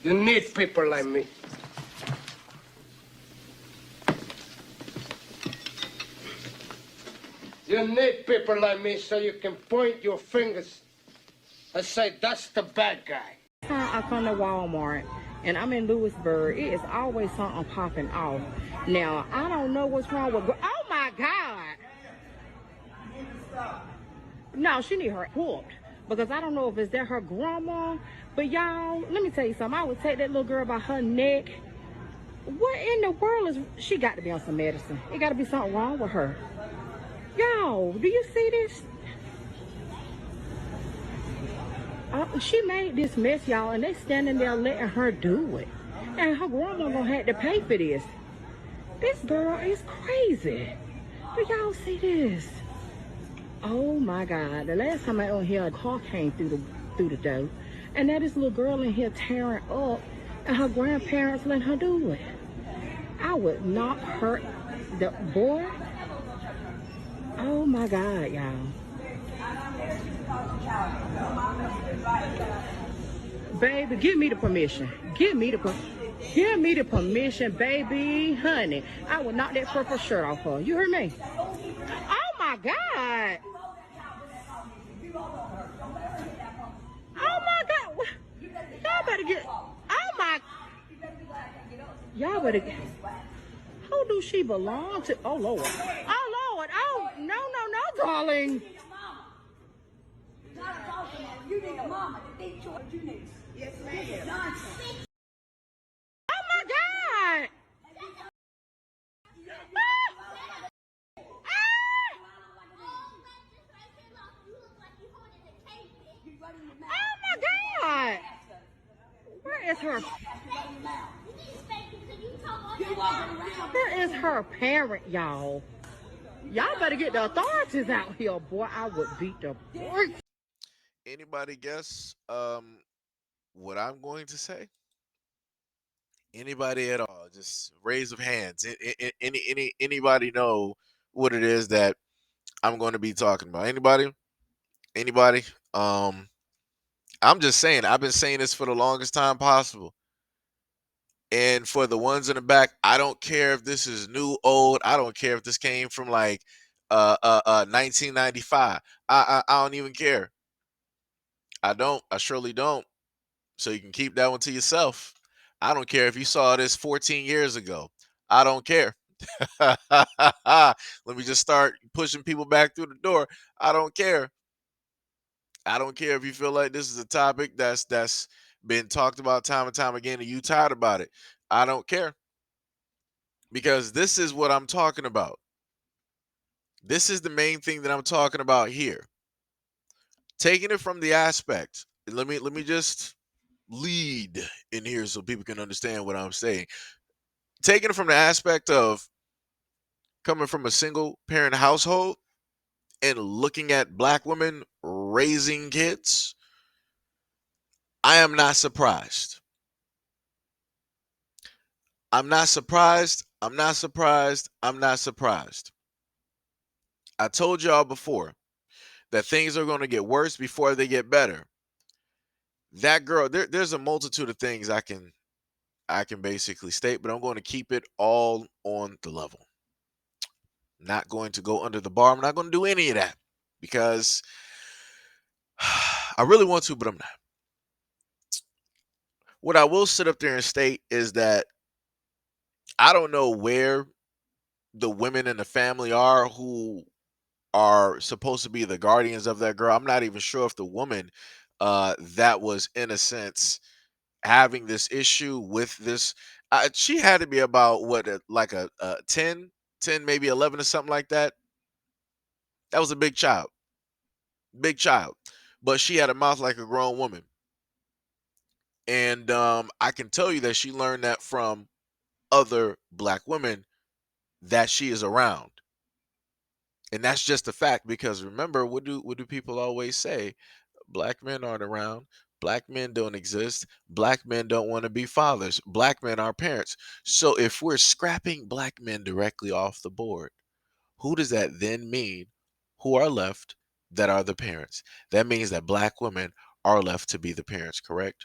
You need people like me. You need people like me so you can point your fingers and say, that's the bad guy. Time I come to Walmart and I'm in Lewisburg, it is always something popping off. Now, I don't know what's wrong with... Oh, my God! No, she need her whooped. Because I don't know if it's that her grandma. But, y'all, let me tell you something. I would take that little girl by her neck. What in the world is... She got to be on some medicine. It got to be something wrong with her. Y'all, do you see this? She made this mess, y'all, and they standing there letting her do it. And her grandma gonna have to pay for this. This girl is crazy. Do y'all see this? Oh my God! The last time I was here, a car came through the door, and now this little girl in here tearing up, and her grandparents letting her do it. I would not hurt the boy. Oh my God, y'all. Baby, give me the permission. Give me the permission, baby, honey. I will knock that purple shirt off her. You heard me? Oh my God. Oh my God. Y'all better get. Oh my. Y'all better get. Who do she belong to? Oh Lord. Oh Lord. Oh no, darling. You need a mama to teach you what you need. Yes, ma'am. Oh my God! Oh my God! Where is her? Where is her parent, y'all? Y'all better get the authorities out here, boy. I would beat the boy. Anybody guess what I'm going to say? Anybody at all? Just raise of hands. Anybody know what it is that I'm going to be talking about? Anybody? Anybody? Um, I'm just saying. I've been saying this for the longest time possible. And for the ones in the back, I don't care if this is new, old. I don't care if this came from like 1995. I don't even care. I don't. I surely don't. So you can keep that one to yourself. I don't care if you saw this 14 years ago. I don't care. Let me just start pushing people back through the door. I don't care. I don't care if you feel like this is a topic that's been talked about time and time again and you tired about it. I don't care because this is what I'm talking about. This is the main thing that I'm talking about here. Taking it from the aspect. Let me just lead in here so people can understand what I'm saying. Taking it from the aspect of coming from a single parent household and looking at black women raising kids, I am not surprised. I'm not surprised. I'm not surprised. I'm not surprised. I told y'all before that things are going to get worse before they get better. That girl, there's a multitude of things I can basically state, but I'm going to keep it all on the level. Not going to go under the bar. I'm not going to do any of that because I really want to, but I'm not. What I will sit up there and state is that I don't know where the women in the family are who are supposed to be the guardians of that girl. I'm not even sure if the woman that was in a sense having this issue with this she had to be about what like a 10, maybe 11 or something like that. That was a big child, but she had a mouth like a grown woman. And I can tell you that she learned that from other black women that she is around. And that's just a fact because remember, what do people always say? Black men aren't around. Black men don't exist. Black men don't want to be fathers. Black men are parents. So if we're scrapping black men directly off the board, who does that then mean? Who are left that are the parents? That means that black women are left to be the parents, correct?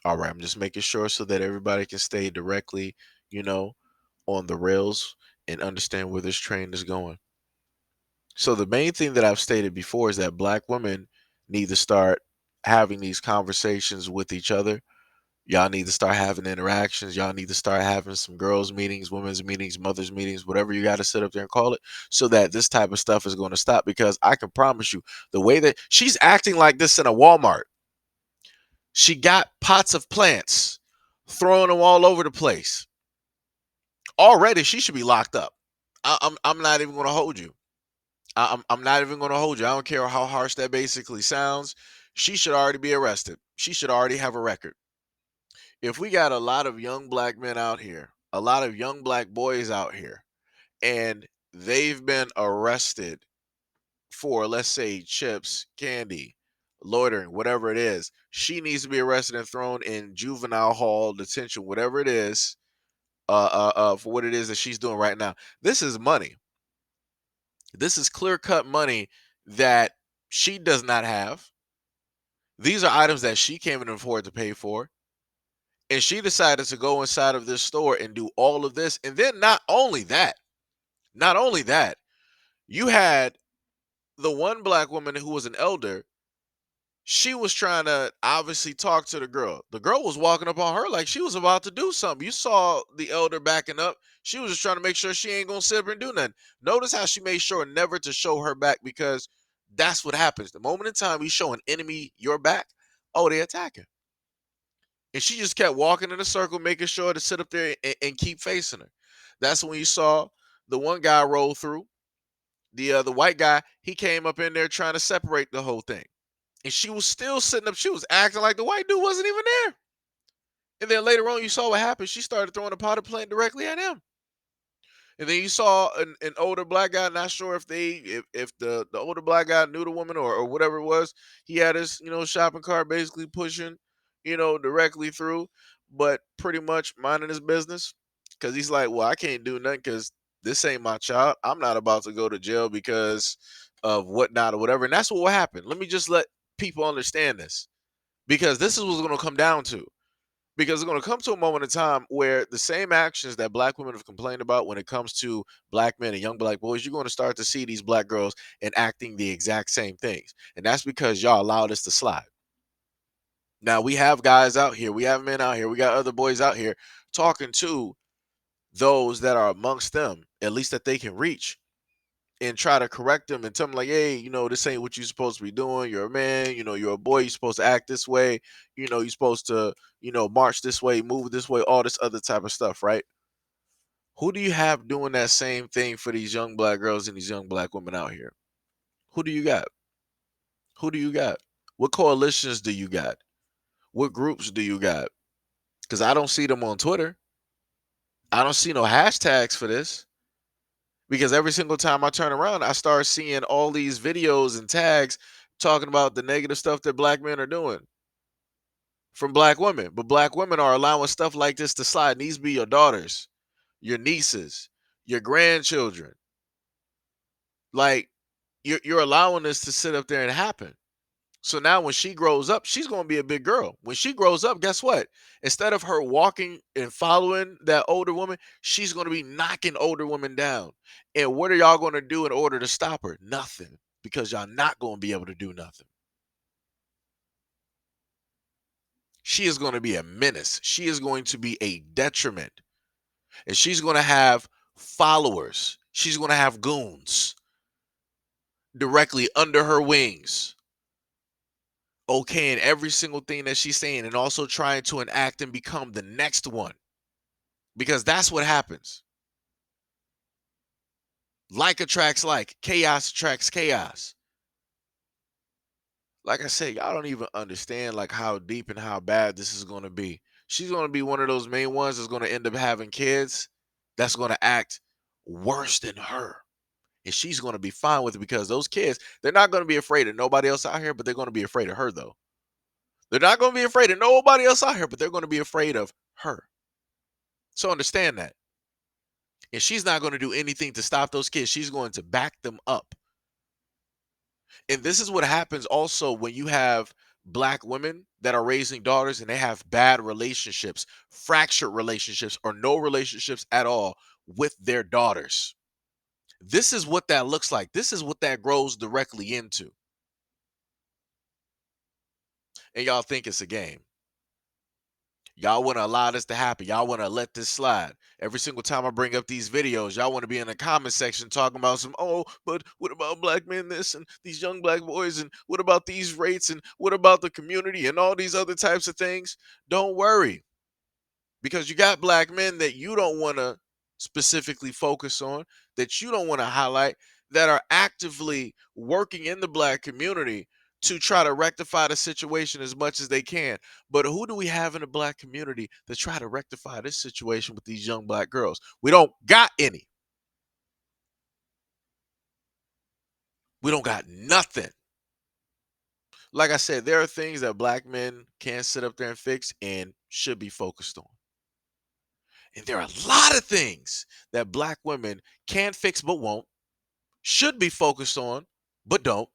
All right, I'm just making sure so that everybody can stay directly, you know, on the rails and understand where this train is going. So the main thing that I've stated before is that black women need to start having these conversations with each other. Y'all need to start having interactions. Y'all need to start having some girls' meetings, women's meetings, mothers' meetings, whatever you got to sit up there and call it, so that this type of stuff is going to stop. Because I can promise you, the way that she's acting like this in a Walmart, she got pots of plants, throwing them all over the place. Already, she should be locked up. I'm not even going to hold you. I'm not even going to hold you. I don't care how harsh that basically sounds. She should already be arrested. She should already have a record. If we got a lot of young black men out here, a lot of young black boys out here, and they've been arrested for, let's say, chips, candy, loitering, whatever it is, she needs to be arrested and thrown in juvenile hall detention, whatever it is, for what it is that she's doing right now. This is money. This is clear cut money that she does not have. These are items that she can't even afford to pay for. And she decided to go inside of this store and do all of this. And then not only that, you had the one black woman who was an elder. She was trying to obviously talk to the girl. The girl was walking up on her like she was about to do something. You saw the elder backing up. She was just trying to make sure she ain't gonna sit up and do nothing. Notice how she made sure never to show her back, because that's what happens. The moment in time you show an enemy your back, oh, they attacking. And she just kept walking in a circle, making sure to sit up there and keep facing her. That's when you saw the one guy roll through. The white guy, he came up in there trying to separate the whole thing. And she was still sitting up. She was acting like the white dude wasn't even there. And then later on, you saw what happened. She started throwing a potted plant directly at him. And then you saw an older black guy. Not sure if the older black guy knew the woman, or whatever it was. He had his shopping cart basically pushing directly through, but pretty much minding his business, because he's like, well, I can't do nothing because this ain't my child. I'm not about to go to jail because of whatnot or whatever. And that's what will happen. Let me just let people understand this, because this is what's going to come down to. Because it's going to come to a moment in time where the same actions that black women have complained about when it comes to black men and young black boys, you're going to start to see these black girls enacting the exact same things. And that's because y'all allowed us to slide. Now we have guys out here, we have men out here, we got other boys out here talking to those that are amongst them, at least that they can reach, and try to correct them and tell them like, hey, this ain't what you're supposed to be doing. You're a man, you're a boy, you're supposed to act this way, you're supposed to, march this way, move this way, all this other type of stuff, right? Who do you have doing that same thing for these young black girls and these young black women out here? Who do you got? Who do you got? What coalitions do you got? What groups do you got? Because I don't see them on Twitter. I don't see no hashtags for this. Because every single time I turn around, I start seeing all these videos and tags talking about the negative stuff that black men are doing from black women. But black women are allowing stuff like this to slide. These be your daughters, your nieces, your grandchildren. Like, you're allowing this to sit up there and happen. So now when she grows up, she's going to be a big girl. When she grows up, guess what? Instead of her walking and following that older woman, she's going to be knocking older women down. And what are y'all going to do in order to stop her? Nothing. Because y'all not going to be able to do nothing. She is going to be a menace. She is going to be a detriment. And she's going to have followers. She's going to have goons directly under her wings, okaying every single thing that she's saying, and also trying to enact and become the next one. Because that's what happens. Like attracts like, chaos attracts chaos. Like I said, y'all don't even understand like how deep and how bad this is going to be. She's going to be one of those main ones that's going to end up having kids that's going to act worse than her. And she's going to be fine with it, because those kids, they're not going to be afraid of nobody else out here, but they're going to be afraid of her, though. They're not going to be afraid of nobody else out here, but they're going to be afraid of her. So understand that. And she's not going to do anything to stop those kids. She's going to back them up. And this is what happens also when you have black women that are raising daughters and they have bad relationships, fractured relationships, or no relationships at all with their daughters. This is what that looks like. This is what that grows directly into. And y'all think it's a game. Y'all want to allow this to happen. Y'all want to let this slide. Every single time I bring up these videos, y'all want to be in the comment section talking about some, oh, but what about black men this and these young black boys and what about these rates and what about the community and all these other types of things? Don't worry, because you got black men that you don't want to specifically focus on, that you don't want to highlight, that are actively working in the black community to try to rectify the situation as much as they can. But who do we have in the black community to try to rectify this situation with these young black girls? We don't got any. We don't got nothing. Like I said, there are things that black men can sit up there and fix and should be focused on. And there are a lot of things that black women can fix but won't, should be focused on but don't,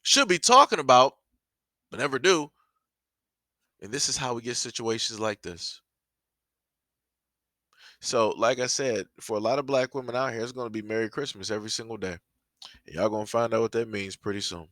should be talking about but never do. And this is how we get situations like this. So, like I said, for a lot of black women out here, it's going to be Merry Christmas every single day. And y'all going to find out what that means pretty soon.